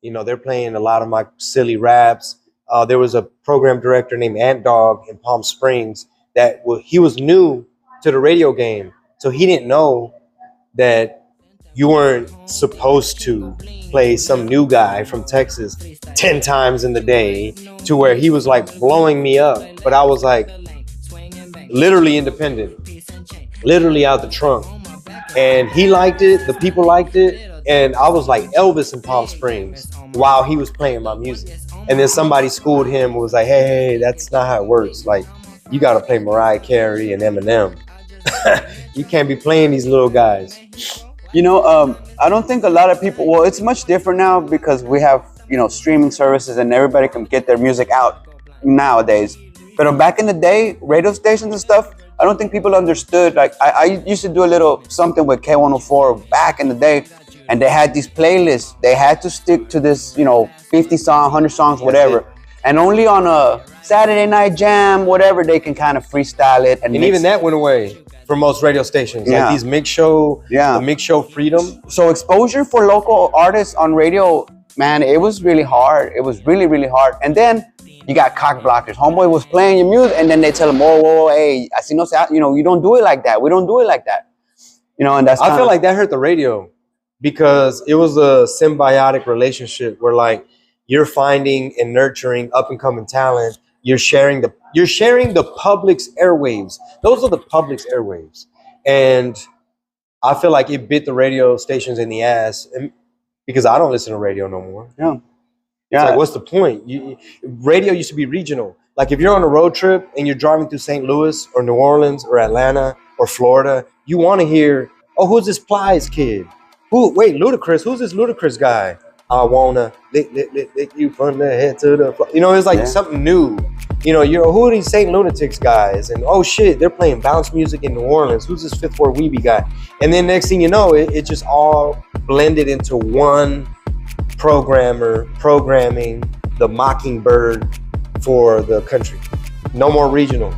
You know, they're playing a lot of my silly raps. There was a program director named Ant Dog in Palm Springs he was new to the radio game, so he didn't know that you weren't supposed to play some new guy from Texas 10 times in the day, to where he was like blowing me up. But I was like literally independent, literally out the trunk. And he liked it, the people liked it, and I was like Elvis in Palm Springs while he was playing my music. And then somebody schooled him and was like, hey, that's not how it works. Like, you got to play Mariah Carey and Eminem. You can't be playing these little guys. You know, I don't think a lot of people, well, it's much different now because we have, streaming services and everybody can get their music out nowadays. But back in the day, radio stations and stuff, I don't think people understood. Like, I used to do a little something with K104 back in the day, and they had these playlists. They had to stick to this, 50 songs, 100 songs, whatever. And only on a Saturday night jam, whatever, they can kind of freestyle it. And even that went away for most radio stations. Like these mix show, the mix show freedom. So exposure for local artists on radio, man, it was really hard. It was really, really hard. And then you got cock blockers. Homeboy was playing your music, and then they tell him, whoa, hey, I see no sound. You don't do it like that. We don't do it like that. And that's I feel like that hurt the radio, because it was a symbiotic relationship where, like, you're finding and nurturing up and coming talent. You're sharing the public's airwaves. Those are the public's airwaves. And I feel like it bit the radio stations in the ass, because I don't listen to radio no more. Yeah. It's like, what's the point? Radio used to be regional. Like, if you're on a road trip and you're driving through St. Louis or New Orleans or Atlanta or Florida, you want to hear, oh, who's this Plies kid? Wait, Ludacris, who's this Ludacris guy? I wanna lick you from the head to the floor. It's like something new. Who are these St. Lunatics guys? And oh shit, they're playing bounce music in New Orleans. Who's this Fifth Ward Weeby guy? And then next thing you know, it just all blended into one programmer programming the Mockingbird for the country. No more regional.